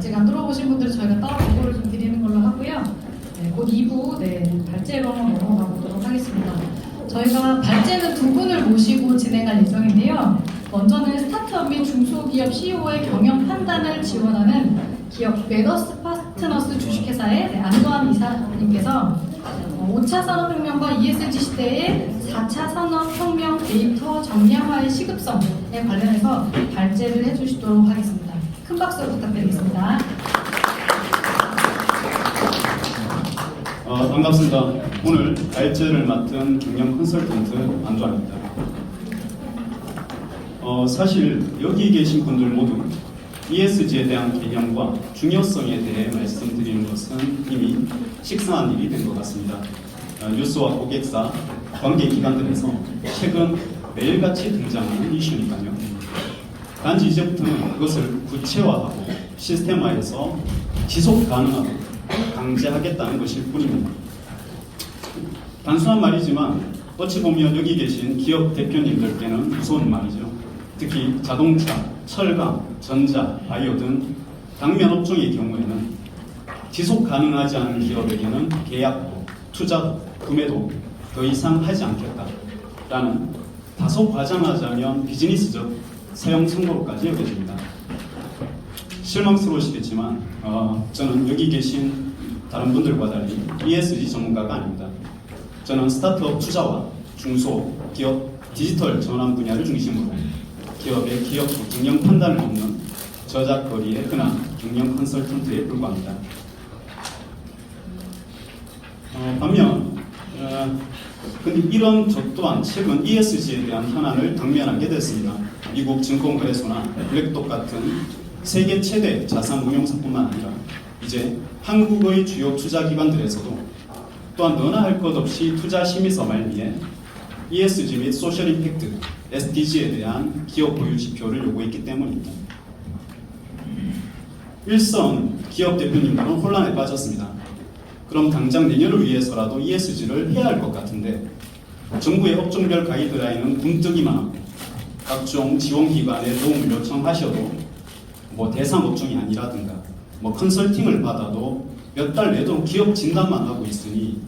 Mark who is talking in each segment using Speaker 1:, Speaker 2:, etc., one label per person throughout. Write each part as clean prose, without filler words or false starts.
Speaker 1: 아직 안 들어보신 분들은 저희가 따로 보고를 좀 드리는 걸로 하고요. 네, 곧 2부 발제로 한번 넘어가 보도록 하겠습니다. 저희가 발제는 두 분을 모시고 진행할 예정인데요. 먼저는 스타트업 및 중소기업 CEO의 경영 판단을 지원하는 기업 메더스 파트너스 주식회사의 안도환 이사님께서 5차 산업혁명과 ESG 시대의 4차 산업혁명 데이터 정량화의 시급성에 관련해서 발제를 해주시도록 하겠습니다. 큰 박수 부탁드리겠습니다.
Speaker 2: 반갑습니다. 오늘 발제를 맡은 경영 컨설턴트 안도환입니다. 사실 여기 계신 분들 모두 ESG에 대한 개념과 중요성에 대해 말씀드리는 것은 이미 식상한 일이 된 것 같습니다. 뉴스와 고객사, 관계기관들에서 최근 매일같이 등장하는 이슈니까요. 단지 이제부터는 그것을 구체화하고 시스템화해서 지속 가능하고 강제하겠다는 것일 뿐입니다. 단순한 말이지만 어찌 보면 여기 계신 기업 대표님들께는 무서운 말이죠. 특히 자동차, 철강, 전자, 바이오 등 당면 업종의 경우에는 지속 가능하지 않은 기업에게는 계약도, 투자도, 구매도 더 이상 하지 않겠다라는 다소 과장하자면 비즈니스적 사용 선고로까지 여겨집니다. 실망스러우시겠지만 저는 여기 계신 다른 분들과 달리 ESG 전문가가 아닙니다. 저는 스타트업 투자와 중소기업 디지털 전환 분야를 중심으로 기업의 기업 경영 판단을 돕는 저작거리의 흔한 경영 컨설턴트에 불과합니다. 반면 근데 이런 저 또한 최근 ESG에 대한 현안을 당면하게 됐습니다. 미국 증권거래소나 블랙독 같은 세계 최대 자산 운용사뿐만 아니라 이제 한국의 주요 투자기관들에서도 또한 너나 할 것 없이 투자 심의서 말미에 ESG 및 소셜 임팩트, SDG에 대한 기업 보유 지표를 요구했기 때문입니다. 일선 기업 대표님들은 혼란에 빠졌습니다. 그럼 당장 내년을 위해서라도 ESG를 해야 할 것 같은데 정부의 업종별 가이드라인은 굼뜨기만 하고 각종 지원기관에 도움을 요청하셔도 대상 업종이 아니라든가 컨설팅을 받아도 몇 달 내도록 기업 진단만 하고 있으니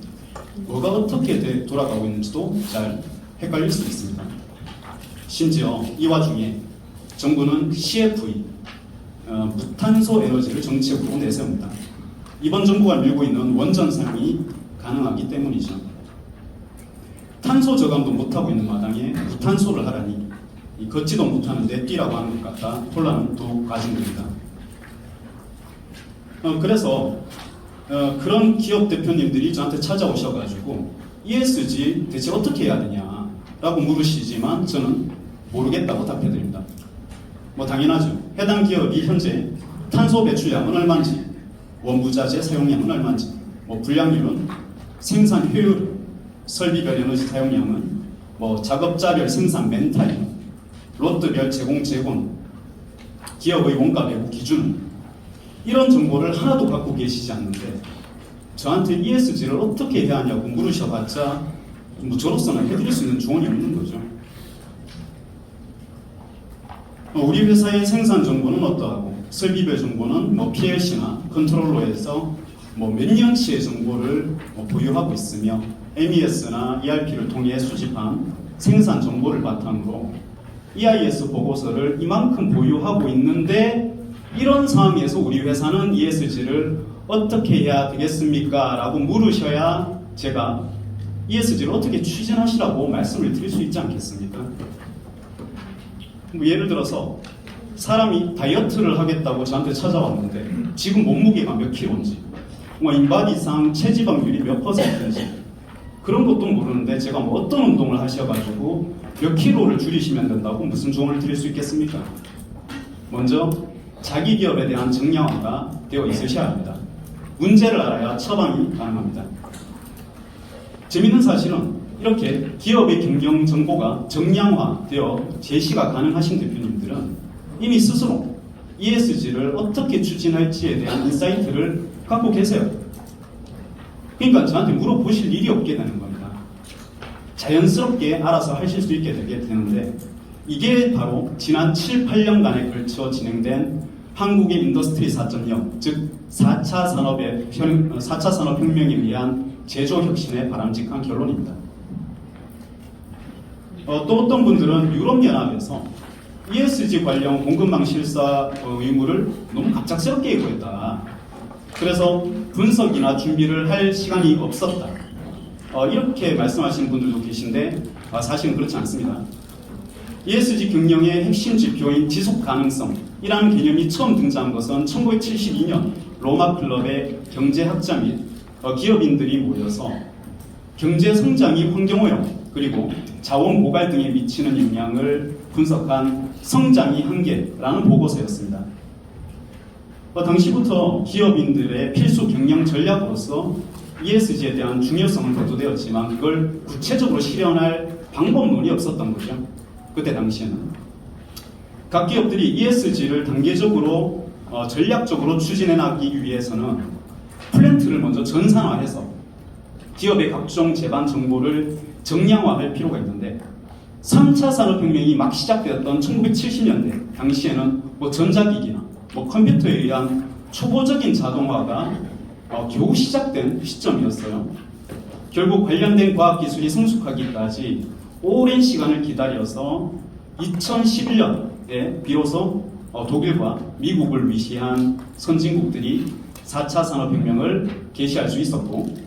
Speaker 2: 뭐가 어떻게 돌아가고 있는지도 잘 헷갈릴 수 있습니다. 심지어 이 와중에 정부는 CFE, 무탄소 에너지를 정책으로 내세웁니다. 이번 정부가 밀고 있는 원전 사용이 가능하기 때문이죠. 탄소 저감도 못하고 있는 마당에 무탄소를 하라니 걷지도 못하는데 뛰라고 하는 것 같아 혼란은 더욱 가진 겁니다. 그래서 그런 기업 대표님들이 저한테 찾아오셔가지고 ESG 대체 어떻게 해야 되냐라고 물으시지만 저는 모르겠다고 답해드립니다. 당연하죠. 해당 기업이 현재 탄소 배출량은 얼마인지, 원부자재 사용량은 얼마인지, 불량률은, 생산 효율, 설비별 에너지 사용량은, 작업자별 생산 멘탈, 롯드별 재공, 기업의 원가 배분 기준, 이런 정보를 하나도 갖고 계시지 않는데 저한테 ESG를 어떻게 해야 하냐고 물으셔봤자 저로서는 해드릴 수 있는 조언이 없는 거죠. 우리 회사의 생산 정보는 어떠하고 설비별 정보는 PLC나 컨트롤러에서 몇 년치의 정보를 보유하고 있으며 MES나 ERP를 통해 수집한 생산 정보를 바탕으로 EIS 보고서를 이만큼 보유하고 있는데 이런 상황에서 우리 회사는 ESG를 어떻게 해야 되겠습니까? 라고 물으셔야 제가 ESG를 어떻게 추진하시라고 말씀을 드릴 수 있지 않겠습니까? 예를 들어서 사람이 다이어트를 하겠다고 저한테 찾아왔는데 지금 몸무게가 몇 킬로인지 인바디상 체지방률이 몇 %인지 그런 것도 모르는데 제가 어떤 운동을 하셔가지고 몇 킬로를 줄이시면 된다고 무슨 조언을 드릴 수 있겠습니까? 먼저 자기 기업에 대한 정량화가 되어 있으셔야 합니다. 문제를 알아야 처방이 가능합니다. 재밌는 사실은 이렇게 기업의 경영 정보가 정량화되어 제시가 가능하신 대표님들은 이미 스스로 ESG를 어떻게 추진할지에 대한 인사이트를 갖고 계세요. 그러니까 저한테 물어보실 일이 없게 되는 겁니다. 자연스럽게 알아서 하실 수 있게 되게 되는데 이게 바로 지난 7, 8년간에 걸쳐 진행된 한국의 인더스트리 4.0, 즉 4차 산업혁명에 의한 제조혁신의 바람직한 결론입니다. 또 어떤 분들은 유럽연합에서 ESG 관련 공급망 실사 의무를 너무 갑작스럽게 예고했다. 그래서 분석이나 준비를 할 시간이 없었다. 이렇게 말씀하시는 분들도 계신데 사실은 그렇지 않습니다. ESG 경영의 핵심 지표인 지속 가능성이라는 개념이 처음 등장한 것은 1972년 로마 클럽의 경제학자 및 기업인들이 모여서 경제 성장이 환경오염 그리고 자원 고갈 등에 미치는 영향을 분석한 성장의 한계라는 보고서였습니다. 당시부터 기업인들의 필수 경영 전략으로서 ESG에 대한 중요성은 대두되었지만 그걸 구체적으로 실현할 방법론이 없었던 거죠. 그때 당시에는. 각 기업들이 ESG를 단계적으로 전략적으로 추진해 나가기 위해서는 플랜트를 먼저 전산화해서 기업의 각종 제반 정보를 정량화할 필요가 있는데 3차 산업혁명이 막 시작되었던 1970년대 당시에는 전자기기나 컴퓨터에 의한 초보적인 자동화가 겨우 시작된 시점이었어요. 결국 관련된 과학기술이 성숙하기까지 오랜 시간을 기다려서 2011년에 비로소 독일과 미국을 위시한 선진국들이 4차 산업혁명을 개시할 수 있었고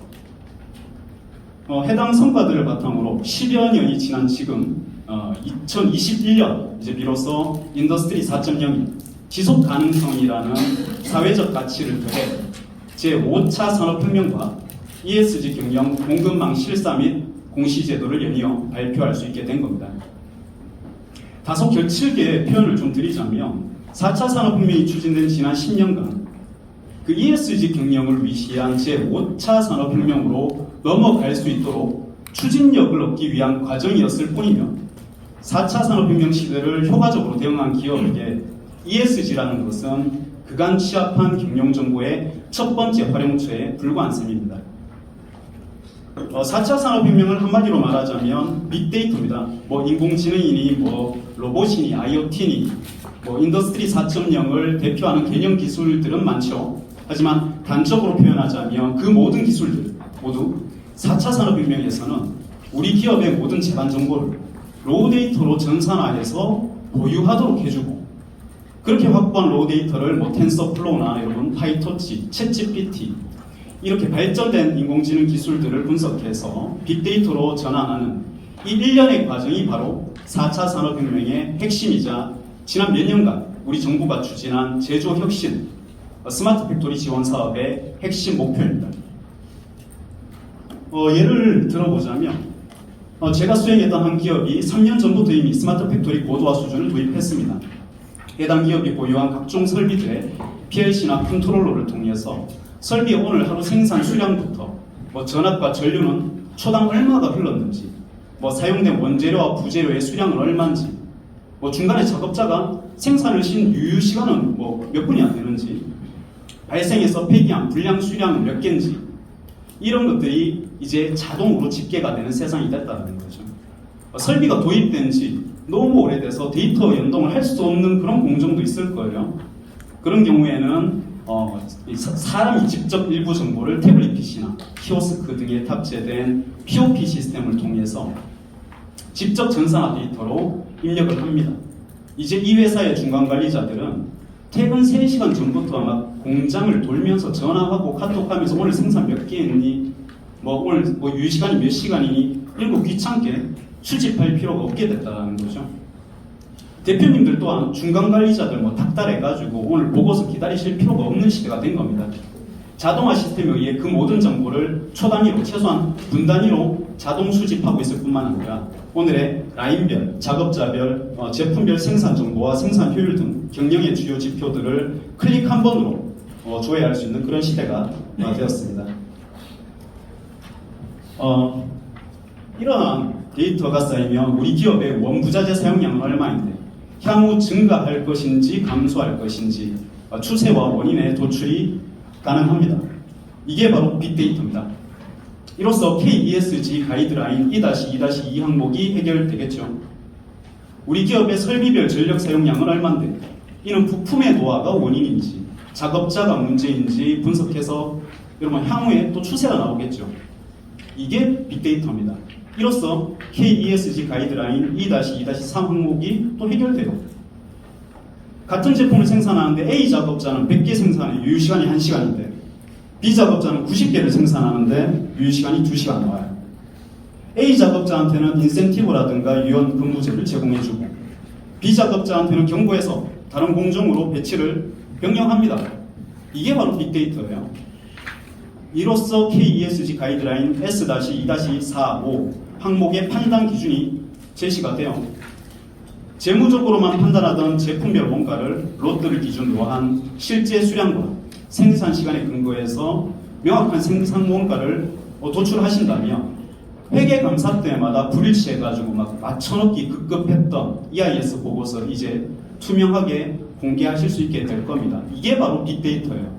Speaker 2: 해당 성과들을 바탕으로 10여 년이 지난 지금 2021년 이제 비로소 인더스트리 4.0이 지속 가능성이라는 사회적 가치를 더해 제5차 산업혁명과 ESG 경영 공급망 실사 및 공시제도를 연이어 발표할 수 있게 된 겁니다. 다소 결칠게 표현을 좀 드리자면 4차 산업혁명이 추진된 지난 10년간 그 ESG 경영을 위시한 제5차 산업혁명으로 넘어갈 수 있도록 추진력을 얻기 위한 과정이었을 뿐이며 4차 산업혁명 시대를 효과적으로 대응한 기업에게 ESG라는 것은 그간 취합한 경영정보의 첫 번째 활용처에 불과한 셈입니다. 4차 산업혁명을 한마디로 말하자면 빅데이터입니다. 인공지능이니 로봇이니 IoT니 인더스트리 4.0을 대표하는 개념 기술들은 많죠. 하지만 단적으로 표현하자면 그 모든 기술들 모두 4차 산업혁명에서는 우리 기업의 모든 제반 정보를 로우 데이터로 전산화해서 보유하도록 해주고 그렇게 확보한 로우 데이터를 텐서플로우나 여러분 파이토치, 챗GPT 이렇게 발전된 인공지능 기술들을 분석해서 빅데이터로 전환하는 이 일련의 과정이 바로 4차 산업혁명의 핵심이자 지난 몇 년간 우리 정부가 추진한 제조혁신 스마트 팩토리 지원 사업의 핵심 목표입니다. 예를 들어보자면 제가 수행했던 한 기업이 3년 전부터 이미 스마트 팩토리 고도화 수준을 도입했습니다. 해당 기업이 보유한 각종 설비들의 PLC나 컨트롤러를 통해서 설비의 오늘 하루 생산 수량부터 전압과 전류는 초당 얼마가 흘렀는지 사용된 원재료와 부재료의 수량은 얼마인지 중간에 작업자가 생산을 쉰 유효 시간은 몇 분이 안 되는지 발생해서 폐기한 불량 수량은 몇 개인지 이런 것들이 이제 자동으로 집계가 되는 세상이 됐다는 거죠. 설비가 도입된 지 너무 오래돼서 데이터 연동을 할 수 없는 그런 공정도 있을 거예요. 그런 경우에는 사람이 직접 일부 정보를 태블릿 PC나 키오스크 등에 탑재된 POP 시스템을 통해서 직접 전산화 데이터로 입력을 합니다. 이제 이 회사의 중간 관리자들은 퇴근 3시간 전부터 막 공장을 돌면서 전화하고 카톡하면서 오늘 생산 몇 개 했니? 오늘 유시간이 몇 시간이니? 이런 거 귀찮게 수집할 필요가 없게 됐다는 거죠. 대표님들 또한 중간 관리자들 닥달해가지고 오늘 보고서 기다리실 필요가 없는 시대가 된 겁니다. 자동화 시스템에 의해 그 모든 정보를 초 단위로 최소한 분 단위로 자동 수집하고 있을 뿐만 아니라 오늘의 라인별, 작업자별, 제품별 생산 정보와 생산 효율 등 경영의 주요 지표들을 클릭 한 번으로 조회할 수 있는 그런 시대가 되었습니다. 이러한 데이터가 쌓이면 우리 기업의 원부자재 사용량은 얼마인데 향후 증가할 것인지 감소할 것인지 추세와 원인의 도출이 가능합니다. 이게 바로 빅데이터입니다. 이로써 KESG 가이드라인 2-2-2 항목이 해결되겠죠. 우리 기업의 설비별 전력 사용량은 얼마인데 이는 부품의 노화가 원인인지 작업자가 문제인지 분석해서 여러분 향후에 또 추세가 나오겠죠. 이게 빅데이터입니다. 이로써 KESG 가이드라인 2-2-3 항목이 또 해결돼요. 같은 제품을 생산하는데 A 작업자는 100개 생산에 유효시간이 1시간인데 B 작업자는 90개를 생산하는데 유효시간이 2시간 나와요. A 작업자한테는 인센티브라든가 유연 근무제를 제공해주고 B 작업자한테는 경고해서 다른 공정으로 배치를 변경합니다. 이게 바로 빅데이터예요. 이로써 KESG 가이드라인 S-2-45 항목의 판단 기준이 제시가 돼요. 재무적으로만 판단하던 제품별 원가를 롯들을 기준으로 한 실제 수량과 생산 시간에 근거해서 명확한 생산 원가를 도출하신다면 회계 감사 때마다 불일치해가지고 막 맞춰놓기 급급했던 EIS 보고서 이제 투명하게 공개하실 수 있게 될 겁니다. 이게 바로 빅데이터예요.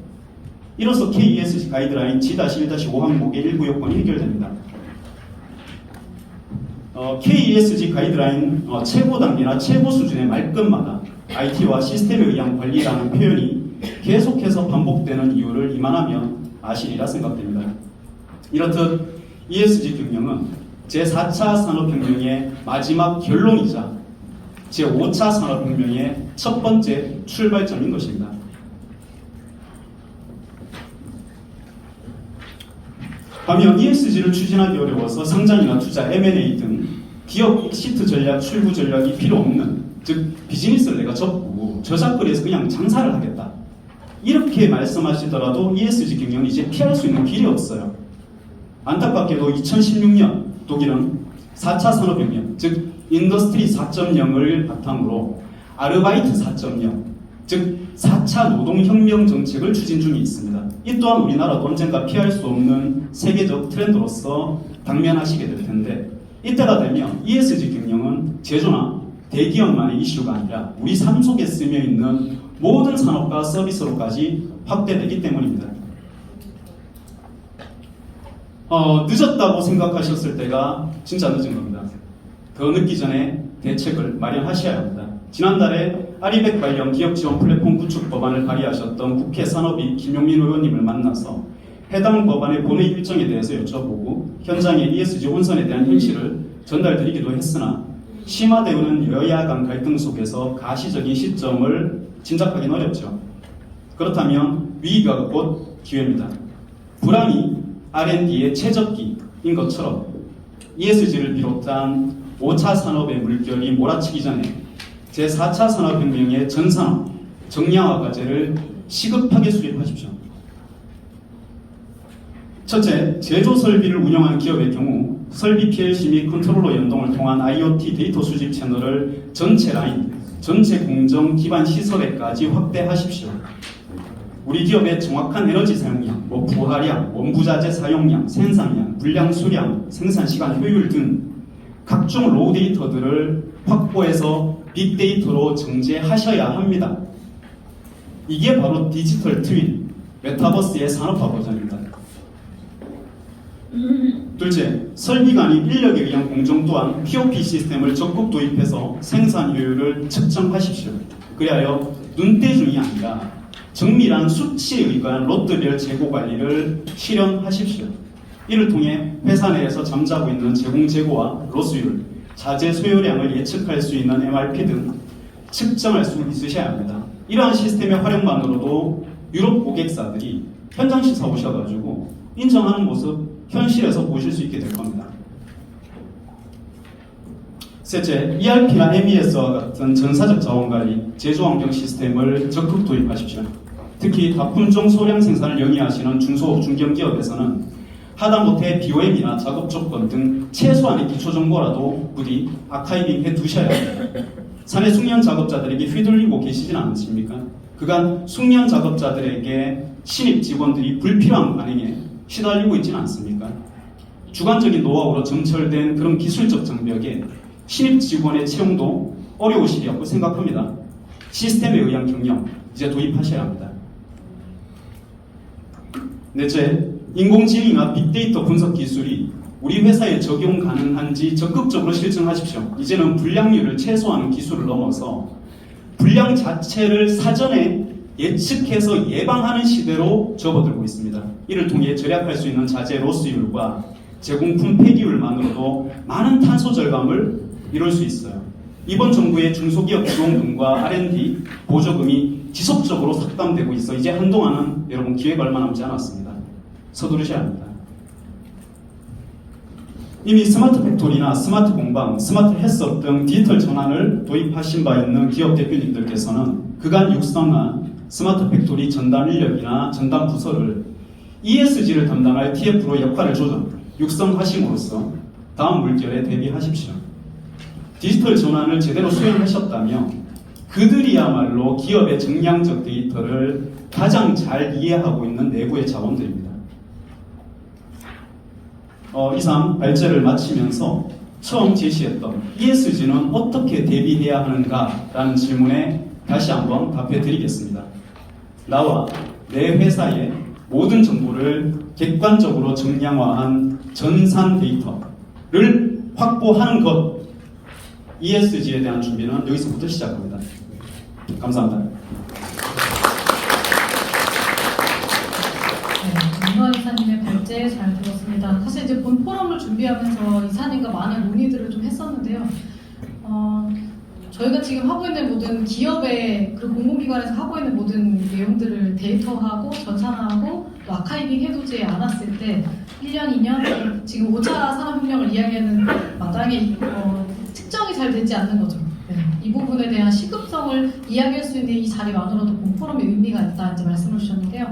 Speaker 2: 이로써 KESG 가이드라인 G-1-5 항목의 일부 요건이 해결됩니다. KESG 가이드라인 최고 단계나 최고 수준의 말끝마다 IT와 시스템에 의한 관리라는 표현이 계속해서 반복되는 이유를 이만하면 아시리라 생각됩니다. 이렇듯 ESG 경영은 제4차 산업혁명의 마지막 결론이자 제5차 산업혁명의 첫 번째 출발점인 것입니다. 반면 ESG를 추진하기 어려워서 상장이나 투자, M&A 등 기업 익시트 전략, 출구 전략이 필요 없는, 즉 비즈니스를 내가 접고 저작거리에서 그냥 장사를 하겠다, 이렇게 말씀하시더라도 ESG 경영은 이제 피할 수 있는 길이 없어요. 안타깝게도 2016년 독일은 4차 산업혁명, 즉 인더스트리 4.0을 바탕으로 아르바이트 4.0, 즉 4차 노동혁명 정책을 추진 중에 있습니다. 이 또한 우리나라도 언젠가 피할 수 없는 세계적 트렌드로서 당면하시게 될 텐데, 이때가 되면 ESG 경영은 제조나 대기업만의 이슈가 아니라 우리 삶 속에 스며 있는 모든 산업과 서비스로까지 확대되기 때문입니다. 늦었다고 생각하셨을 때가 진짜 늦은 겁니다. 더 늦기 전에 대책을 마련하셔야 합니다. 지난달에 아리백 관련 기업 지원 플랫폼 구축 법안을 발의하셨던 국회 산업위 김용민 의원님을 만나서 해당 법안의 본회 일정에 대해서 여쭤보고 현장의 ESG 혼선에 대한 현실을 전달드리기도 했으나 심화되는 여야 간 갈등 속에서 가시적인 시점을 짐작하기는 어렵죠. 그렇다면 위기가 곧 기회입니다. 불황이 R&D의 최적기인 것처럼 ESG를 비롯한 5차 산업의 물결이 몰아치기 전에 제4차 산업혁명의 전산업, 정량화 과제를 시급하게 수립하십시오. 첫째, 제조 설비를 운영하는 기업의 경우 설비 PLC 및 컨트롤러 연동을 통한 IoT 데이터 수집 채널을 전체 라인, 전체 공정 기반 시설에까지 확대하십시오. 우리 기업의 정확한 에너지 사용량, 부하량, 원부자재 사용량, 생산량, 물량 수량, 생산 시간 효율 등 각종 로우 데이터들을 확보해서 빅데이터로 정제하셔야 합니다. 이게 바로 디지털 트윈, 메타버스의 산업화 버전입니다. 둘째, 설비가 아닌 인력에 의한 공정 또한 POP 시스템을 적극 도입해서 생산 효율을 측정하십시오. 그리하여 눈대중이 아니라 정밀한 수치에 의거한 롯들별 재고 관리를 실현하십시오. 이를 통해 회사 내에서 잠자고 있는 제공 재고와 로스율, 자재 소요량을 예측할 수 있는 MRP 등 측정할 수 있으셔야 합니다. 이러한 시스템의 활용만으로도 유럽 고객사들이 현장 시사 오셔가지고 인정하는 모습 현실에서 보실 수 있게 될 겁니다. 셋째, ERP나 MES와 같은 전사적 자원관리, 제조환경 시스템을 적극 도입하십시오. 특히 다품종 소량 생산을 영위하시는 중소업 중견기업에서는 하다못해 BOM이나 작업 조건 등 최소한의 기초정보라도 부디 아카이빙 해두셔야 합니다. 사내 숙련 작업자들에게 휘둘리고 계시진 않습니까? 그간 숙련 작업자들에게 신입 직원들이 불필요한 관행에 시달리고 있지는 않습니까? 주관적인 노하우로 점철된 그런 기술적 장벽에 신입 직원의 채용도 어려우시리라고 생각합니다. 시스템에 의한 경영 이제 도입하셔야 합니다. 넷째, 인공지능이나 빅데이터 분석 기술이 우리 회사에 적용 가능한지 적극적으로 실증하십시오. 이제는 불량률을 최소화하는 기술을 넘어서 불량 자체를 사전에 예측해서 예방하는 시대로 접어들고 있습니다. 이를 통해 절약할 수 있는 자재 로스율과 제공품 폐기율만으로도 많은 탄소 절감을 이룰 수 있어요. 이번 정부의 중소기업 지원금과 R&D 보조금이 지속적으로 삭감되고 있어 이제 한동안은 여러분 기회가 얼마 남지 않았습니다. 서두르셔야 합니다. 이미 스마트 팩토리나 스마트 공방, 스마트 헬스업 등 디지털 전환을 도입하신 바 있는 기업 대표님들께서는 그간 육성한 스마트 팩토리 전담 인력이나 전담 부서를 ESG를 담당할 TF로 역할을 육성하심으로써 다음 물결에 대비하십시오. 디지털 전환을 제대로 수행하셨다면 그들이야말로 기업의 정량적 데이터를 가장 잘 이해하고 있는 내부의 자원들입니다. 이상 발제를 마치면서 처음 제시했던 ESG는 어떻게 대비해야 하는가라는 질문에 다시 한번 답해 드리겠습니다. 나와 내 회사의 모든 정보를 객관적으로 정량화한 전산 데이터를 확보하는 것, ESG에 대한 준비는 여기서부터 시작합니다. 감사합니다.
Speaker 1: 윤호환 이사님의 발제 잘 들었습니다. 사실 이제 본 포럼을 준비하면서 이사님과 많은 논의들을 좀 했었는데요. 저희가 지금 하고 있는 모든 기업의 그리고 공공기관에서 하고 있는 모든 내용들을 데이터하고 전산화하고 또 아카이빙 해두지 않았을 때 1년, 2년 지금 5차 산업혁명을 이야기하는 마당에 측정이 잘 되지 않는 거죠. 이 부분에 대한 시급성을 이야기할 수 있는 이 자리만으로도 본 포럼의 의미가 있다 이제 말씀을 주셨는데요.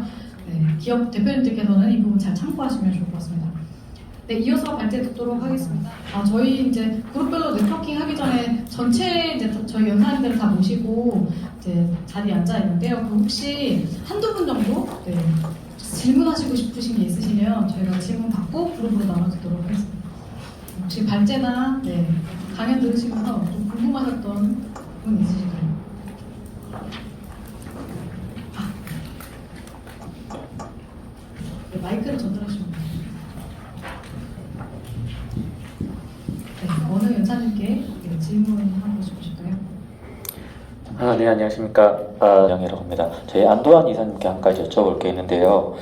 Speaker 1: 기업 대표님들께서는 이 부분 잘 참고하시면 좋을 것 같습니다. 네, 이어서 발제 듣도록 하겠습니다. 저희 이제 그룹별로 네트워킹 하기 전에 전체 이제 저희 연사님들을 다 모시고 이제 자리에 앉아 있는데요. 그럼 혹시 한두 분 정도 질문하시고 싶으신 게 있으시면 저희가 질문 받고 그룹으로 나눠주도록 하겠습니다. 혹시 발제나 강연 들으시면서 좀 궁금하셨던 부분 있으실까요? 마이크를 전달하시면 됩니다. 어느 연사님께 질문하고 싶으실까요?
Speaker 3: 네, 안녕하십니까. 양이라고 합니다. 저희 안도환 이사님께 한 가지 여쭤볼 게 있는데요.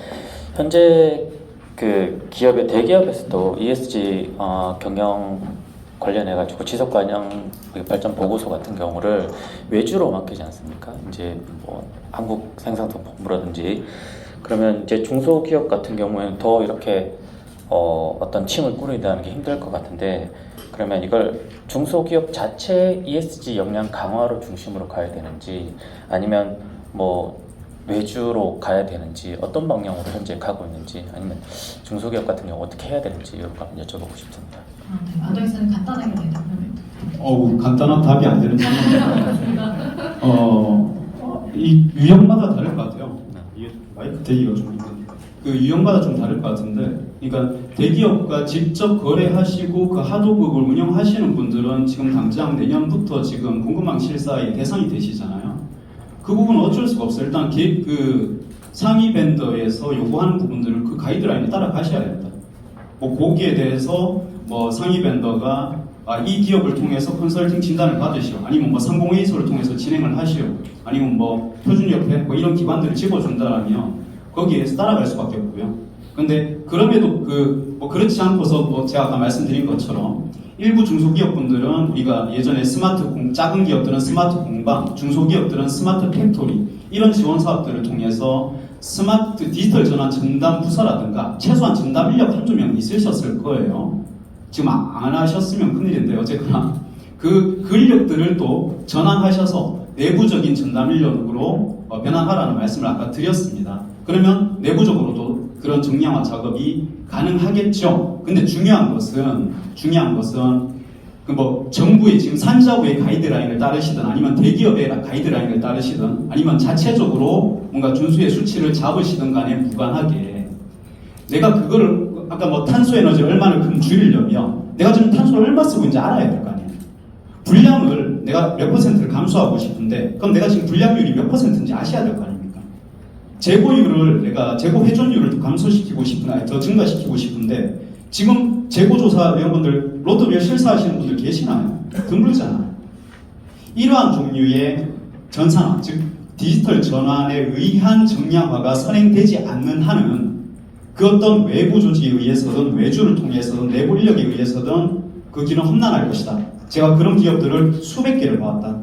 Speaker 3: 현재 그 기업의 대기업에서도 ESG 경영 관련해가지고 지속 관영 발전 보고서 같은 경우를 외주로 맡기지 않습니까? 이제 뭐 한국 생산성본부라든지 그러면 이제 중소기업 같은 경우에는 더 이렇게 어떤 팀을 꾸린다는 게 힘들 것 같은데 그러면 이걸 중소기업 자체 ESG 역량 강화로 중심으로 가야 되는지 아니면 뭐 외주로 가야 되는지 어떤 방향으로 현재 가고 있는지 아니면 중소기업 같은 경우 어떻게 해야 되는지 이런 거 한번 여쭤보고 싶습니다.
Speaker 1: 안도환 이사님 간단하게 답변을.
Speaker 2: 간단한 답이 안 되는 질문입니다. 이 유형마다 다를 것 같아요. 이게 마이크 대기가 좀 있는데 그 유형마다 좀 다를 것 같은데, 그러니까 대기업과 직접 거래하시고 그 하도급을 운영하시는 분들은 지금 당장 내년부터 지금 공급망 실사의 대상이 되시잖아요. 그 부분은 어쩔 수가 없어요. 일단 그 상위 벤더에서 요구하는 부분들을 그 가이드라인에 따라가셔야 됩니다. 뭐 거기에 대해서 뭐 상위 벤더가 이 기업을 통해서 컨설팅 진단을 받으시오, 아니면 뭐 상공회의소를 통해서 진행을 하시오, 아니면 뭐 표준협회 뭐 이런 기관들을 집어준다라면 거기에서 따라갈 수밖에 없고요. 근데 그럼에도 뭐 그렇지 않고서 뭐 제가 아까 말씀드린 것처럼 일부 중소기업분들은 우리가 예전에 작은 기업들은 스마트 공방, 중소기업들은 스마트 팩토리 이런 지원 사업들을 통해서 스마트 디지털 전환 전담 부서라든가 최소한 전담 인력 한두 명 있으셨을 거예요. 지금 안 하셨으면 큰일인데 어쨌거나 그 인력들을 또 전환하셔서 내부적인 전담 인력으로 변환하라는 말씀을 아까 드렸습니다. 그러면 내부적으로도 그런 정량화 작업이 가능하겠죠. 근데 중요한 것은 그 뭐 정부의 지금 산자부의 가이드라인을 따르시든 아니면 대기업의 가이드라인을 따르시든 아니면 자체적으로 뭔가 준수의 수치를 잡으시든 간에 무관하게 내가 그거를 아까 뭐 탄소 에너지 얼마를 줄이려면 내가 지금 탄소를 얼마 쓰고 있는지 알아야 될 거 아니에요. 불량을 내가 몇 퍼센트를 감소하고 싶은데 그럼 내가 지금 불량률이 몇 퍼센트인지 아셔야 될 거 아닙니까? 재고율을 내가 재고 회전율을 더 감소시키고 더 증가시키고 싶은데 지금 재고조사 여러분들 로드뷰 실사하시는 분들 계시나요? 드물잖아요. 이러한 종류의 전산화, 즉 디지털 전환에 의한 정량화가 선행되지 않는 한은 그 어떤 외부 조직에 의해서든 외주를 통해서든 내부 인력에 의해서든 그 길은 험난할 것이다. 제가 그런 기업들을 수백 개를 봐왔다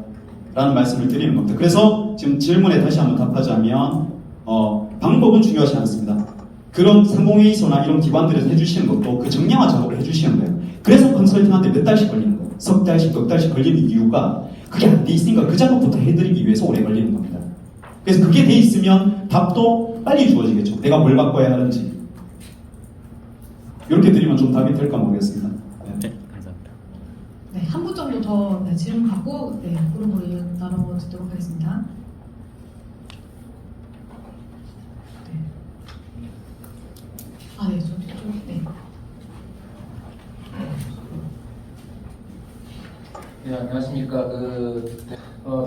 Speaker 2: 라는 말씀을 드리는 겁니다. 그래서 지금 질문에 다시 한번 답하자면 방법은 중요하지 않습니다. 그런 상공회의소나 이런 기관들에서 해주시는 것도 그 정량화 작업을 해주시는 거예요. 그래서 컨설팅한테 몇 달씩 걸리는 거예요. 석 달씩, 넉 달씩 걸리는 이유가 그게 안 돼 있으니까 그 작업부터 해드리기 위해서 오래 걸리는 겁니다. 그래서 그게 돼 있으면 답도 빨리 주어지겠죠. 내가 뭘 바꿔야 하는지. 이렇게 드리면 좀 답이 될까 모르겠습니다.
Speaker 3: 네, 감사합니다.
Speaker 1: 네, 한 분 정도 더 질문 받고 그룹으로 나눠드리도록 하겠습니다. 네. 네.
Speaker 4: 네, 안녕하십니까.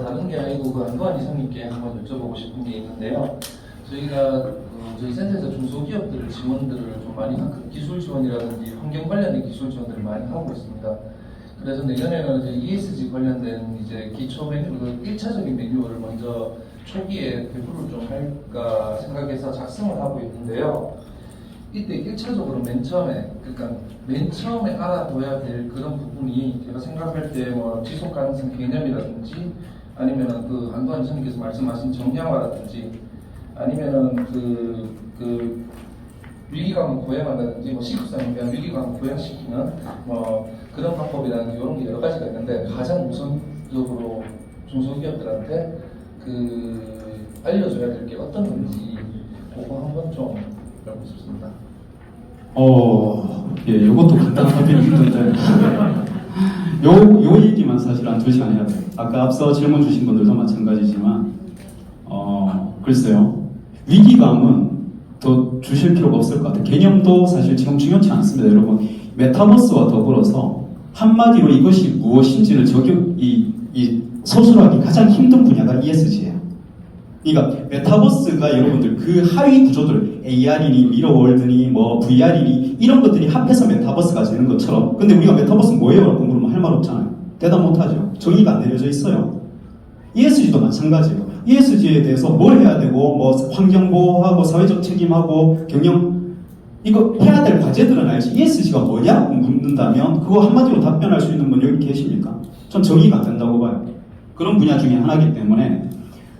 Speaker 4: 다른 게 아니고 안도환 이사님께 한번 여쭤보고 싶은 게 있는데요. 저희가 저희 센터에서 중소기업들 지원들을 좀 많이 기술 지원이라든지 환경 관련된 기술 지원들을 많이 하고 있습니다. 그래서 내년에는 이제 ESG 관련된 이제 기초 메뉴, 1차적인 매뉴얼을 먼저 초기에 배부를 좀 할까 생각해서 작성을 하고 있는데요. 이때 1차적으로 맨 처음에 알아둬야 될 그런 부분이 제가 생각할 때 뭐 지속 가능성 개념이라든지 아니면은 그 안도환 선생님께서 말씀하신 정량화라든지 아니면은 그 위기감을 고양한다든지 뭐 식습성에 대한 위기감을 고양시키는 뭐 그런 방법이라든지 이런 게 여러 가지가 있는데 가장 우선적으로 중소기업들한테 알려줘야 될 게 어떤 건지 그거 한번 좀 알고 싶습니다.
Speaker 2: 예, 이것도 간단하게 힘든데 요 얘기만 사실 한 2시간 해야 돼요. 아까 앞서 질문 주신 분들도 마찬가지지만 글쎄요. 위기감은 더 주실 필요가 없을 것 같아요. 개념도 사실 지금 중요치 않습니다. 여러분, 메타버스와 더불어서 한마디로 이것이 무엇인지를 서술하기 가장 힘든 분야가 ESG예요. 그러니까 메타버스가 여러분들 그 하위 구조들 AR이니 미러월드니 뭐 VR이니 이런 것들이 합해서 메타버스가 되는 것처럼 근데 우리가 메타버스 뭐예요? 라고 물으면 할 말 없잖아요. 대답 못하죠. 정의가 안 내려져 있어요. ESG도 마찬가지예요. ESG에 대해서 뭘 해야 되고 뭐 환경보호하고 사회적 책임하고 경영 이거 해야 될 과제들은 알지 ESG가 뭐냐고 묻는다면 그거 한마디로 답변할 수 있는 분 여기 계십니까? 전 정의가 안 된다고 봐요. 그런 분야 중에 하나이기 때문에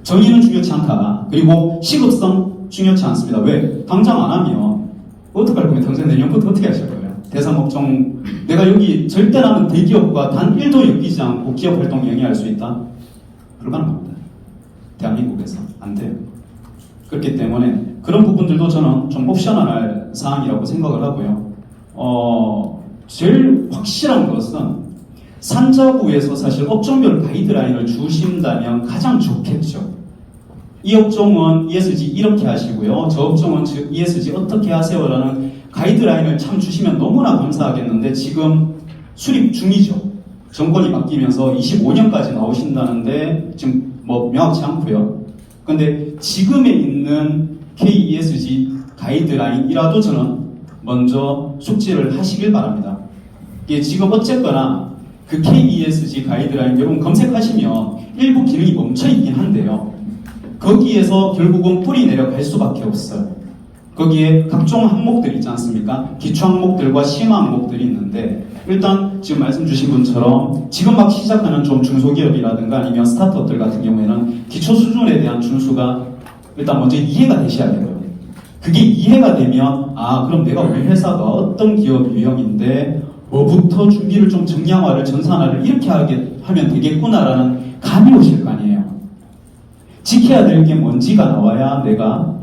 Speaker 2: 정의는 중요치 않다. 그리고 시급성 중요치 않습니다. 왜? 당장 안 하면 어떡할 거예요? 당장 내년부터 어떻게 하실 거예요? 대상업종 내가 여기 절대 나는 대기업과 단 1도 엮이지 않고 기업 활동에 영위할 수 있다? 불가능합니다. 대한민국에서 안 돼요. 그렇기 때문에 그런 부분들도 저는 좀 옵셔널할 사항이라고 생각을 하고요. 제일 확실한 것은 산자부에서 사실 업종별 가이드라인을 주신다면 가장 좋겠죠. 이 업종은 ESG 이렇게 하시고요. 저 업종은 ESG 어떻게 하세요라는 가이드라인을 참 주시면 너무나 감사하겠는데 지금 수립 중이죠. 정권이 바뀌면서 25년까지 나오신다는데 지금 뭐 명확치 않고요. 근데 지금에 있는 KESG 가이드라인이라도 저는 먼저 숙지를 하시길 바랍니다. 이게 지금 어쨌거나 그 KESG 가이드라인 여러분 검색하시면 일부 기능이 멈춰있긴 한데요. 거기에서 결국은 뿌리 내려갈 수밖에 없어요. 거기에 각종 항목들 있지 않습니까? 기초 항목들과 심화 항목들이 있는데 일단 지금 말씀 주신 분처럼 지금 막 시작하는 좀 중소기업이라든가 아니면 스타트업들 같은 경우에는 기초 수준에 대한 준수가 일단 먼저 이해가 되셔야 되고요. 그게 이해가 되면 그럼 내가 우리 회사가 어떤 기업 유형인데 뭐부터 준비를 좀 정량화를 전산화를 이렇게 하면 되겠구나라는 감이 오실 거 아니에요. 지켜야 될 게 뭔지가 나와야 내가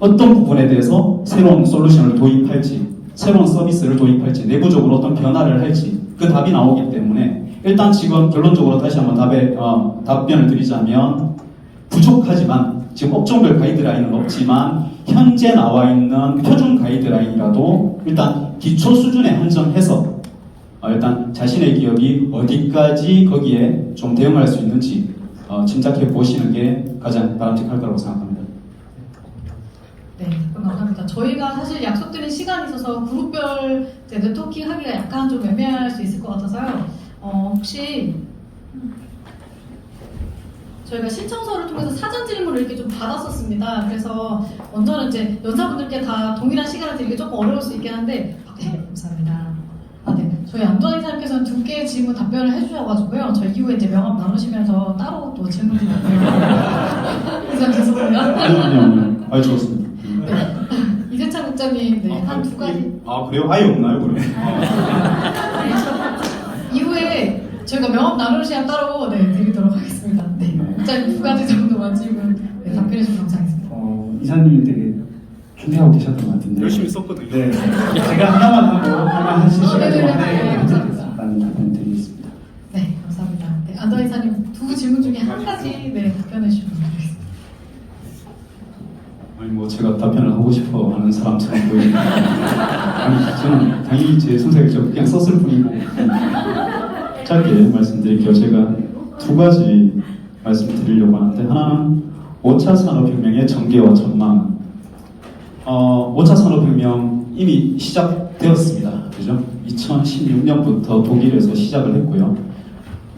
Speaker 2: 어떤 부분에 대해서 새로운 솔루션을 도입할지 새로운 서비스를 도입할지 내부적으로 어떤 변화를 할지 그 답이 나오기 때문에 일단 지금 결론적으로 다시 한번 답변을 드리자면 부족하지만 지금 업종별 가이드라인은 없지만 현재 나와 있는 표준 가이드라인이라도 일단 기초 수준에 한정해서 일단 자신의 기업이 어디까지 거기에 좀 대응할 수 있는지 짐작해 보시는 게 가장 바람직할 거라고 생각합니다.
Speaker 1: 네, 감사합니다. 저희가 사실 약속드린 시간이 있어서 그룹별 네트워킹 하기가 약간 좀 애매할 수 있을 것 같아서요. 혹시 저희가 신청서를 통해서 사전 질문을 이렇게 좀 받았었습니다. 그래서 먼저는 이제 연사분들께 다 동일한 시간을 드리기 조금 어려울 수 있긴 한데, 네, 감사합니다. 네. 저희 안도환 이사님께서는 2개의 질문 답변을 해주셔가지고요. 저희 이후에 이제 명함 나누시면서 따로 또 질문 드릴게요. 이상 죄송합니다.
Speaker 2: 아니, 좋습니다.
Speaker 1: 네. 이세찬 국장님, 네, 한 2가지.
Speaker 2: 아, 그래요? 아예 없나요, 그러면?
Speaker 1: 이후에 저희가 명함 나누는 시간 따로 네, 드리도록 하겠습니다. 네. 국장님 2가지 정도만 질문 네, 답변해 주시면 감사하겠습니다.
Speaker 5: 이사님이 되게 준비하고 계셨던 것 같은데.
Speaker 2: 열심히 썼거든요.
Speaker 5: 네. 제가 하나만 하고 하나 하실 시간
Speaker 1: 네,
Speaker 5: 동안에
Speaker 1: 감사합니다.
Speaker 5: 많은 답변 드리겠습니다.
Speaker 1: 네, 감사합니다. 네, 안도환 이사님 2 질문 중에 한 가지 네, 답변해 주시면 감사하겠습니다.
Speaker 2: 아니 뭐 제가 답변을 하고 싶어 하는 사람처럼 보이는데 아니 저는 당연히 제 선생님 좀 그냥 썼을 뿐이고 짧게 말씀드릴게요. 제가 2가지 말씀드리려고 하는데 하나는 5차 산업혁명의 전개와 전망. 5차 산업혁명 이미 시작되었습니다. 그죠? 2016년부터 독일에서 시작을 했고요.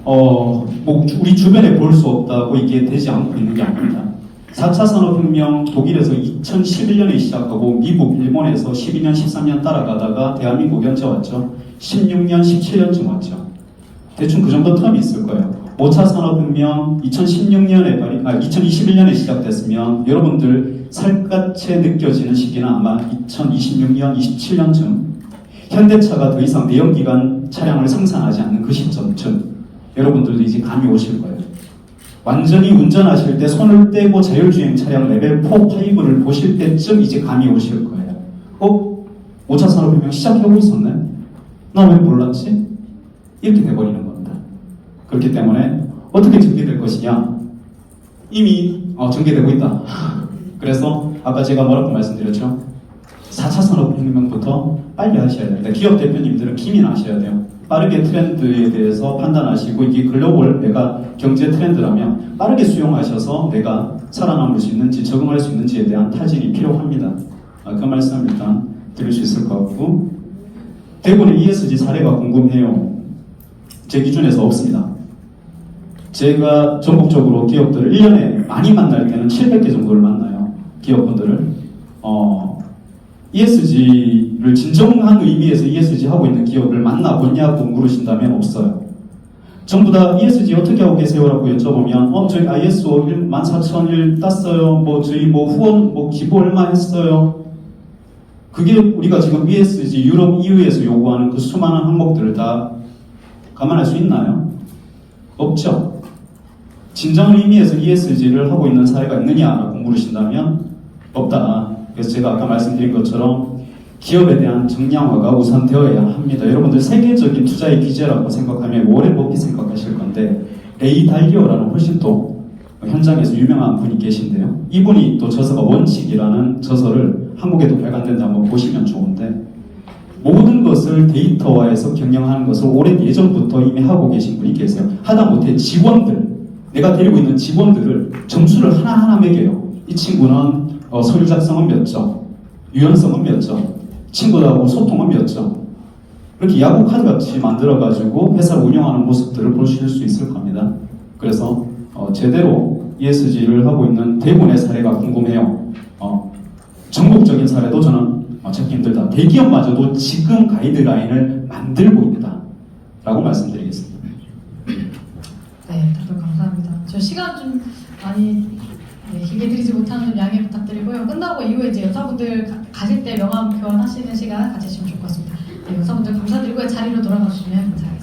Speaker 2: 뭐 우리 주변에 볼 수 없다고 이게 되지 않고 있는 게 아닙니다. 4차 산업혁명 독일에서 2011년에 시작하고 미국, 일본에서 12년, 13년 따라가다가 대한민국 현재 왔죠. 16년, 17년쯤 왔죠. 대충 그 정도 텀이 있을 거예요. 5차 산업혁명 2021년에 시작됐으면 여러분들 살갗에 느껴지는 시기는 아마 2026년, 27년쯤 현대차가 더 이상 내연기관 차량을 생산하지 않는 그 시점쯤 여러분들도 이제 감이 오실 거예요. 완전히 운전하실 때 손을 떼고 자율주행 차량 레벨 4, 5를 보실 때쯤 이제 감이 오실 거예요. 5차 산업혁명 시작하고 있었네? 나 왜 몰랐지? 이렇게 돼버리는 겁니다. 그렇기 때문에 어떻게 전개될 것이냐? 이미 전개되고 있다. 그래서 아까 제가 뭐라고 말씀드렸죠? 4차 산업혁명부터 빨리 하셔야 됩니다. 기업 대표님들은 기민하셔야 돼요. 빠르게 트렌드에 대해서 판단하시고 이게 글로벌 메가 경제 트렌드라면 빠르게 수용하셔서 내가 살아남을 수 있는지 적응할 수 있는지에 대한 타진이 필요합니다. 그 말씀을 일단 드릴 수 있을 것 같고 대구의 ESG 사례가 궁금해요. 제 기준에서 없습니다. 제가 전국적으로 기업들을 1년에 많이 만날 때는 700개 정도를 만나요. 기업분들을. ESG를 진정한 의미에서 ESG 하고 있는 기업을 만나보냐고 물으신다면 없어요. 전부 다 ESG 어떻게 하고 계세요라고 여쭤보면 저희 ISO 14001 땄어요. 뭐 저희 뭐 후원 뭐 기부 얼마 했어요. 그게 우리가 지금 ESG 유럽 EU에서 요구하는 그 수많은 항목들을 다 감안할 수 있나요? 없죠. 진정 의미에서 ESG를 하고 있는 사례가 있느냐라고 물으신다면 없다. 그래서 제가 아까 말씀드린 것처럼 기업에 대한 정량화가 우선되어야 합니다. 여러분들 세계적인 투자의 기제라고 생각하면 오랜 버핏 생각하실 건데 레이 달리오라는 훨씬 또 현장에서 유명한 분이 계신데요. 이분이 또 저서가 원칙이라는 저서를 한국에도 발간된다 한번 보시면 좋은데 모든 것을 데이터화해서 경영하는 것을 오랜 예전부터 이미 하고 계신 분이 계세요. 하다못해 직원들, 내가 데리고 있는 직원들을 점수를 하나하나 매겨요. 이 친구는 서류 작성은 몇 점, 유연성은 몇 점, 친구들하고 소통은 몇 점. 이렇게 야구 카드 같이 만들어가지고 회사를 운영하는 모습들을 보실 수 있을 겁니다. 그래서 제대로 ESG를 하고 있는 대부분의 사례가 궁금해요. 전국적인 사례도 저는 찾기 힘들다. 대기업마저도 지금 가이드라인을 만들고 있다. 라고 말씀드리겠습니다.
Speaker 1: 네, 답변 감사합니다. 저 시간 좀 많이 길게 드리지 못하는 점 양해 부탁드리고요. 끝나고 이후에 이제 여사분들 가실 때 명함 교환하시는 시간 가지시면 좋을 것 같습니다. 네, 여사분들 감사드리고 자리로 돌아가 주시면 감사하겠습니다.